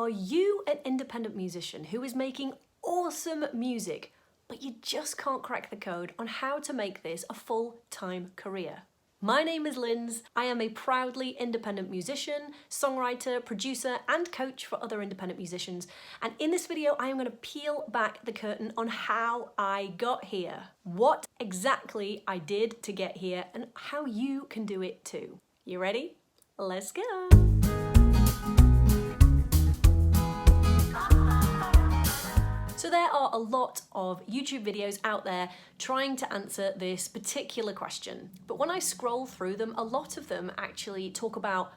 Are you an independent musician who is making awesome music, but you just can't crack the code on how to make this a full-time career? My name is Lynz. I am a proudly independent musician, songwriter, producer, and coach for other independent musicians. And in this video, I am going to peel back the curtain on how I got here, what exactly I did to get here, and how you can do it too. You ready? Let's go. So there are a lot of YouTube videos out there trying to answer this particular question. But when I scroll through them, a lot of them actually talk about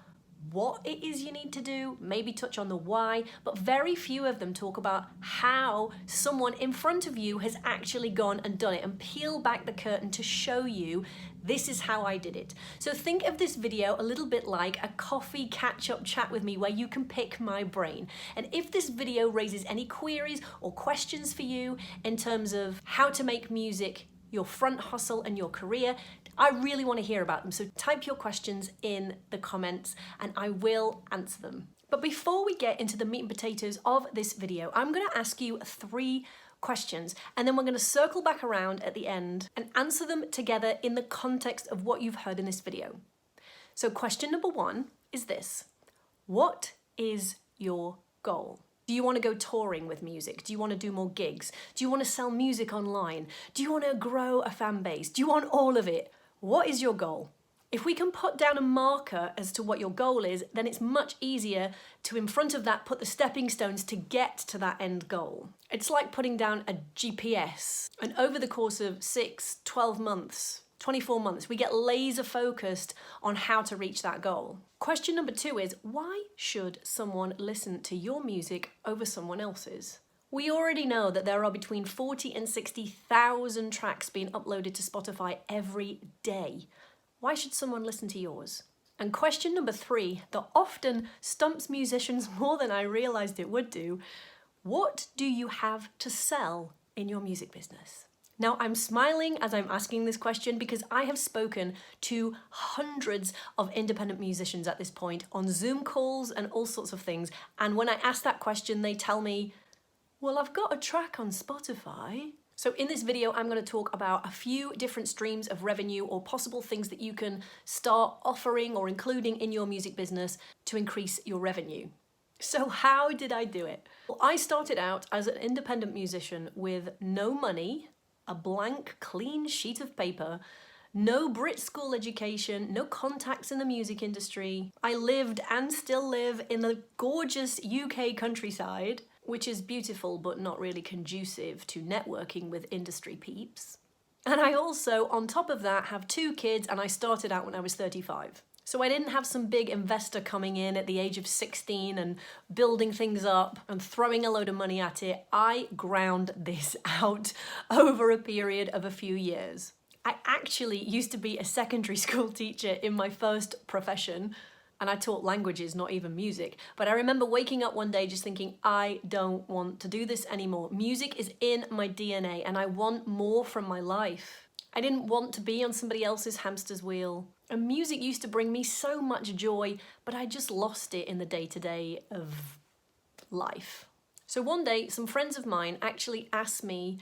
what it is you need to do, maybe touch on the why, but very few of them talk about how someone in front of you has actually gone and done it and peel back the curtain to show you this is how I did it. So think of this video a little bit like a coffee catch-up chat with me where you can pick my brain. And if this video raises any queries or questions for you in terms of how to make music your front hustle and your career, I really want to hear about them. So type your questions in the comments and I will answer them. But before we get into the meat and potatoes of this video, I'm going to ask you 3 questions, and then we're going to circle back around at the end and answer them together in the context of what you've heard in this video. So question number 1 is this: what is your goal? Do you want to go touring with music? Do you want to do more gigs? Do you want to sell music online? Do you want to grow a fan base? Do you want all of it? What is your goal? If we can put down a marker as to what your goal is, then it's much easier to, in front of that, put the stepping stones to get to that end goal. It's like putting down a GPS. And over the course of 6, 12 months, 24 months, we get laser focused on how to reach that goal. Question number 2 is, why should someone listen to your music over someone else's? We already know that there are between 40 and 60,000 tracks being uploaded to Spotify every day. Why should someone listen to yours? And question number 3, that often stumps musicians more than I realized it would do: what do you have to sell in your music business? Now, I'm smiling as I'm asking this question because I have spoken to hundreds of independent musicians at this point on Zoom calls and all sorts of things. And when I ask that question, they tell me, well, I've got a track on Spotify. So in this video, I'm going to talk about a few different streams of revenue or possible things that you can start offering or including in your music business to increase your revenue. So how did I do it? Well, I started out as an independent musician with no money, a blank, clean sheet of paper, no Brit school education, no contacts in the music industry. I lived and still live in the gorgeous UK countryside, which is beautiful but not really conducive to networking with industry peeps. And I also, on top of that, have 2 kids, and I started out when I was 35. So I didn't have some big investor coming in at the age of 16 and building things up and throwing a load of money at it. I ground this out over a period of a few years. I actually used to be a secondary school teacher in my first profession, and I taught languages, not even music. But I remember waking up one day just thinking, I don't want to do this anymore. Music is in my DNA and I want more from my life. I didn't want to be on somebody else's hamster's wheel. And music used to bring me so much joy, but I just lost it in the day-to-day of life. So one day, some friends of mine actually asked me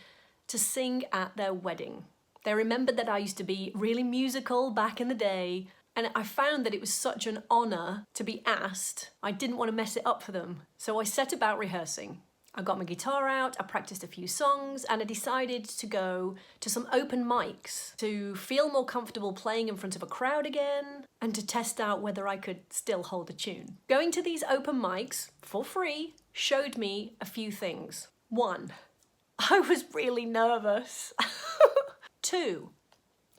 to sing at their wedding. They remembered that I used to be really musical back in the day, and I found that it was such an honor to be asked. I didn't want to mess it up for them. So I set about rehearsing. I got my guitar out, I practiced a few songs, and I decided to go to some open mics to feel more comfortable playing in front of a crowd again and to test out whether I could still hold a tune. Going to these open mics for free showed me a few things. 1, I was really nervous. 2,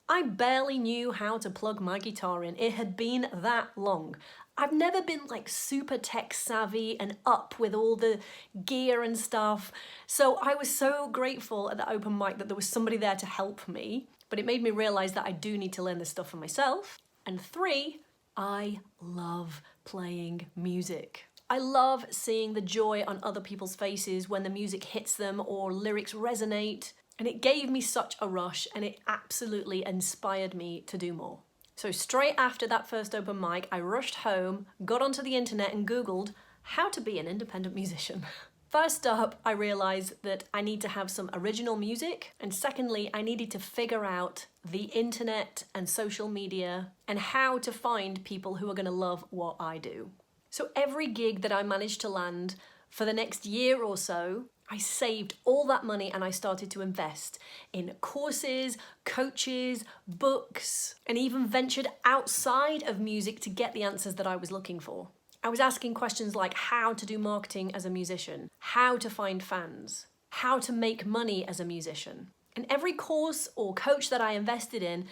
I barely knew how to plug my guitar in. It had been that long. I've never been like super tech savvy and up with all the gear and stuff. So I was so grateful at the open mic that there was somebody there to help me, but it made me realize that I do need to learn this stuff for myself. And 3, I love playing music. I love seeing the joy on other people's faces when the music hits them or lyrics resonate. And it gave me such a rush and it absolutely inspired me to do more. So straight after that first open mic, I rushed home, got onto the internet and Googled how to be an independent musician. First up, I realized that I need to have some original music, and secondly, I needed to figure out the internet and social media and how to find people who are going to love what I do. So every gig that I managed to land for the next year or so, I saved all that money and I started to invest in courses, coaches, books, and even ventured outside of music to get the answers that I was looking for. I was asking questions like how to do marketing as a musician, how to find fans, how to make money as a musician. And every course or coach that I invested in,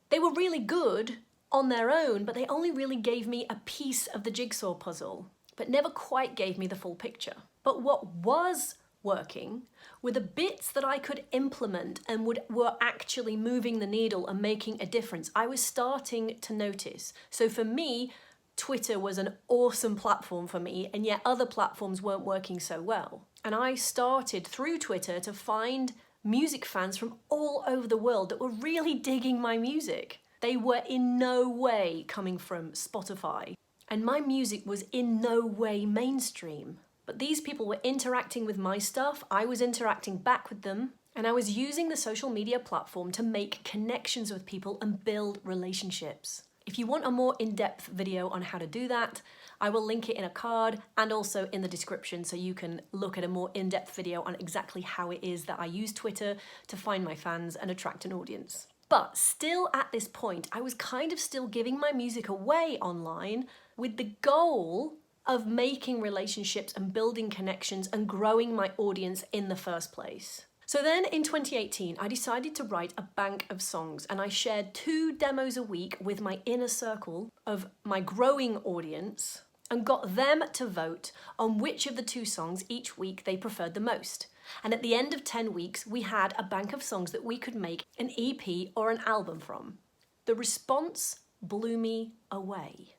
they were really good on their own, but they only really gave me a piece of the jigsaw puzzle, but never quite gave me the full picture. But what was working were the bits that I could implement and were actually moving the needle and making a difference. I was starting to notice. So for me, Twitter was an awesome platform for me, and yet other platforms weren't working so well. And I started through Twitter to find music fans from all over the world that were really digging my music. They were in no way coming from Spotify, and my music was in no way mainstream. But these people were interacting with my stuff, I was interacting back with them, and I was using the social media platform to make connections with people and build relationships. If you want a more in-depth video on how to do that, I will link it in a card and also in the description so you can look at a more in-depth video on exactly how it is that I use Twitter to find my fans and attract an audience. But still at this point, I was kind of still giving my music away online with the goal of making relationships and building connections and growing my audience in the first place. So then in 2018, I decided to write a bank of songs, and I shared 2 demos a week with my inner circle of my growing audience and got them to vote on which of the 2 songs each week they preferred the most. And at the end of 10 weeks, we had a bank of songs that we could make an EP or an album from. The response blew me away.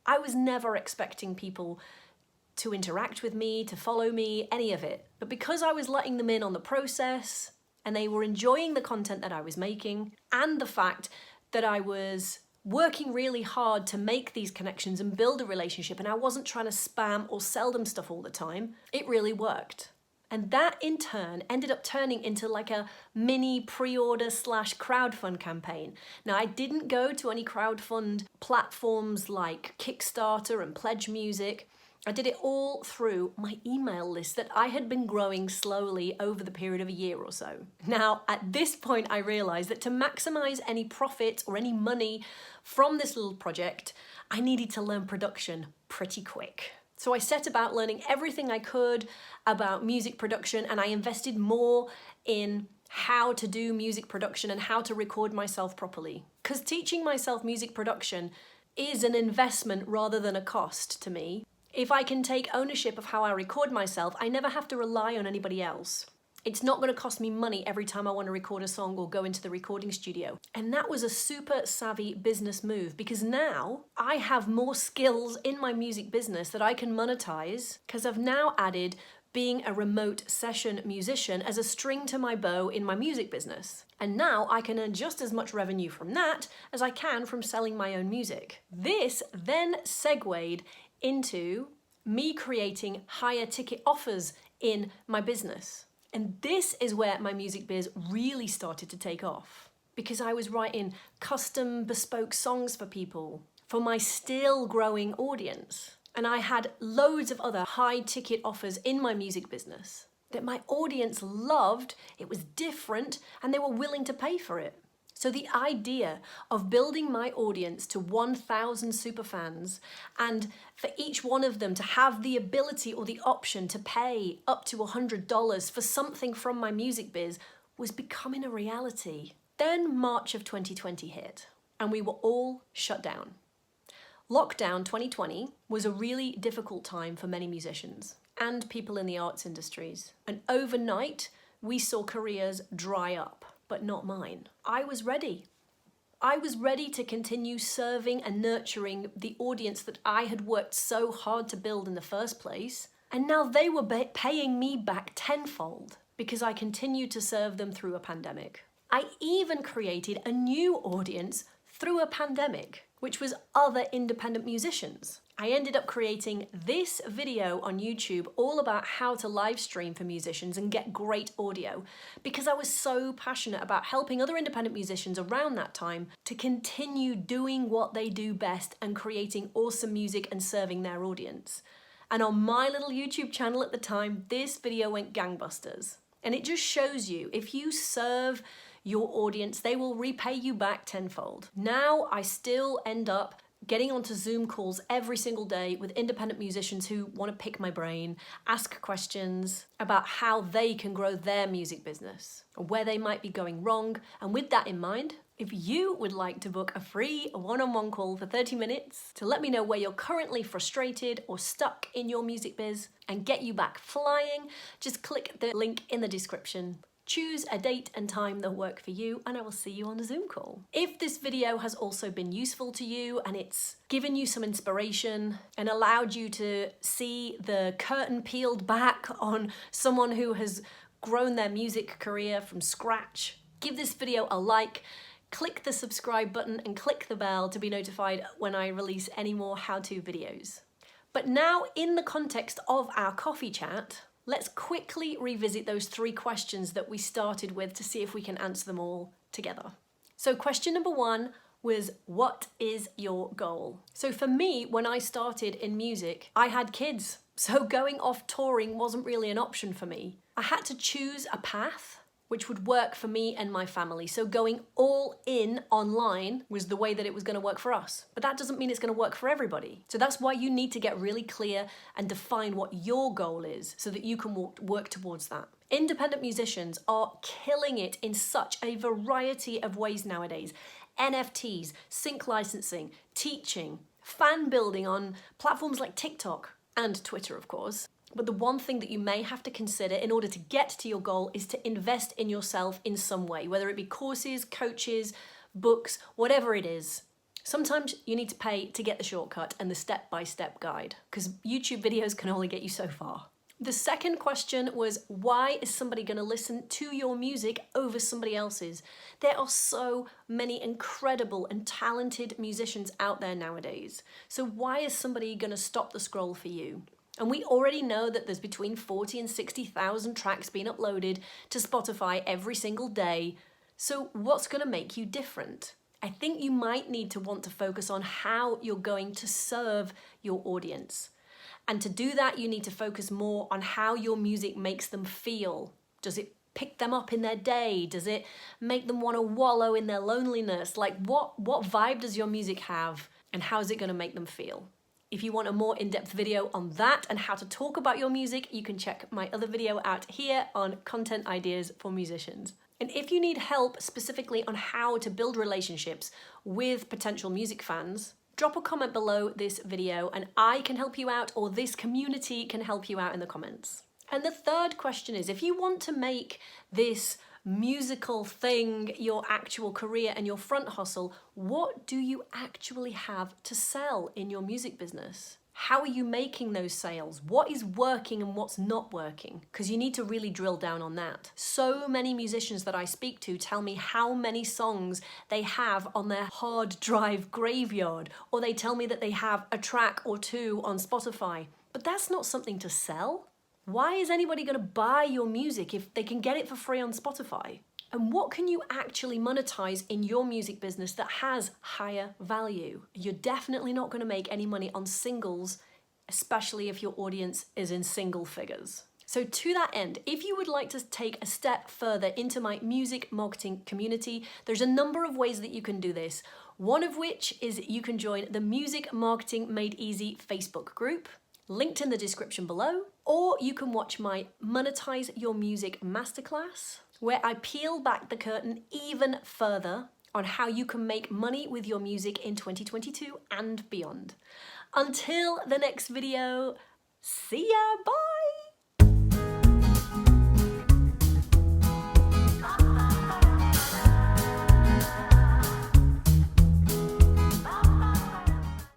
I was never expecting people to interact with me, to follow me, any of it. But because I was letting them in on the process and they were enjoying the content that I was making and the fact that I was working really hard to make these connections and build a relationship and I wasn't trying to spam or sell them stuff all the time, it really worked. And that in turn ended up turning into like a mini pre-order / crowdfund campaign. Now I didn't go to any crowdfund platforms like Kickstarter and Pledge Music. I did it all through my email list that I had been growing slowly over the period of a year or so. Now, at this point, I realized that to maximize any profit or any money from this little project, I needed to learn production pretty quick. So I set about learning everything I could about music production, and I invested more in how to do music production and how to record myself properly. Because teaching myself music production is an investment rather than a cost to me. If I can take ownership of how I record myself, I never have to rely on anybody else. It's not going to cost me money every time I want to record a song or go into the recording studio. And that was a super savvy business move because now I have more skills in my music business that I can monetize because I've now added being a remote session musician as a string to my bow in my music business. And now I can earn just as much revenue from that as I can from selling my own music. This then segued into me creating higher ticket offers in my business. And this is where my music biz really started to take off because I was writing custom bespoke songs for people, for my still growing audience. And I had loads of other high ticket offers in my music business that my audience loved, it was different, and they were willing to pay for it. So the idea of building my audience to 1,000 superfans and for each one of them to have the ability or the option to pay up to $100 for something from my music biz was becoming a reality. Then March of 2020 hit and we were all shut down. Lockdown 2020 was a really difficult time for many musicians and people in the arts industries. And overnight, we saw careers dry up. But not mine. I was ready. I was ready to continue serving and nurturing the audience that I had worked so hard to build in the first place. And now they were paying me back tenfold because I continued to serve them through a pandemic. I even created a new audience through a pandemic, which was other independent musicians. I ended up creating this video on YouTube all about how to live stream for musicians and get great audio, because I was so passionate about helping other independent musicians around that time to continue doing what they do best and creating awesome music and serving their audience. And on my little YouTube channel at the time, this video went gangbusters. And it just shows you, if you serve your audience, they will repay you back tenfold. Now I still end up getting onto Zoom calls every single day with independent musicians who want to pick my brain, ask questions about how they can grow their music business, or where they might be going wrong. And with that in mind, if you would like to book a free one-on-one call for 30 minutes to let me know where you're currently frustrated or stuck in your music biz and get you back flying, just click the link in the description. Choose a date and time that work for you, and I will see you on a Zoom call. If this video has also been useful to you and it's given you some inspiration and allowed you to see the curtain peeled back on someone who has grown their music career from scratch, give this video a like, click the subscribe button and click the bell to be notified when I release any more how-to videos. But now, in the context of our coffee chat, let's quickly revisit those 3 questions that we started with to see if we can answer them all together. So question number 1 was, what is your goal? So for me, when I started in music, I had kids. So going off touring wasn't really an option for me. I had to choose a path which would work for me and my family. So going all in online was the way that it was going to work for us. But that doesn't mean it's going to work for everybody. So that's why you need to get really clear and define what your goal is so that you can work towards that. Independent musicians are killing it in such a variety of ways nowadays. NFTs, sync licensing, teaching, fan building on platforms like TikTok and Twitter, of course. But the one thing that you may have to consider in order to get to your goal is to invest in yourself in some way, whether it be courses, coaches, books, whatever it is. Sometimes you need to pay to get the shortcut and the step-by-step guide, because YouTube videos can only get you so far. The second question was, why is somebody going to listen to your music over somebody else's? There are so many incredible and talented musicians out there nowadays. So why is somebody going to stop the scroll for you? And we already know that there's between 40 and 60,000 tracks being uploaded to Spotify every single day. So what's going to make you different? I think you might need to want to focus on how you're going to serve your audience. And to do that, you need to focus more on how your music makes them feel. Does it pick them up in their day? Does it make them want to wallow in their loneliness? Like what vibe does your music have, and how is it going to make them feel? If you want a more in-depth video on that and how to talk about your music, you can check my other video out here on content ideas for musicians. And if you need help specifically on how to build relationships with potential music fans, drop a comment below this video and I can help you out, or this community can help you out in the comments. And the third question is, if you want to make this musical thing your actual career and your front hustle, what do you actually have to sell in your music business? How are you making those sales? What is working and what's not working? Because you need to really drill down on that. So many musicians that I speak to tell me how many songs they have on their hard drive graveyard, or they tell me that they have a track or 2 on Spotify. But that's not something to sell. Why is anybody going to buy your music if they can get it for free on Spotify? And what can you actually monetize in your music business that has higher value? You're definitely not going to make any money on singles, especially if your audience is in single figures. So to that end, if you would like to take a step further into my music marketing community, there's a number of ways that you can do this. One of which is you can join the Music Marketing Made Easy Facebook group, linked in the description below, or you can watch my Monetize Your Music Masterclass, where I peel back the curtain even further on how you can make money with your music in 2022 and beyond. Until the next video, see ya, bye!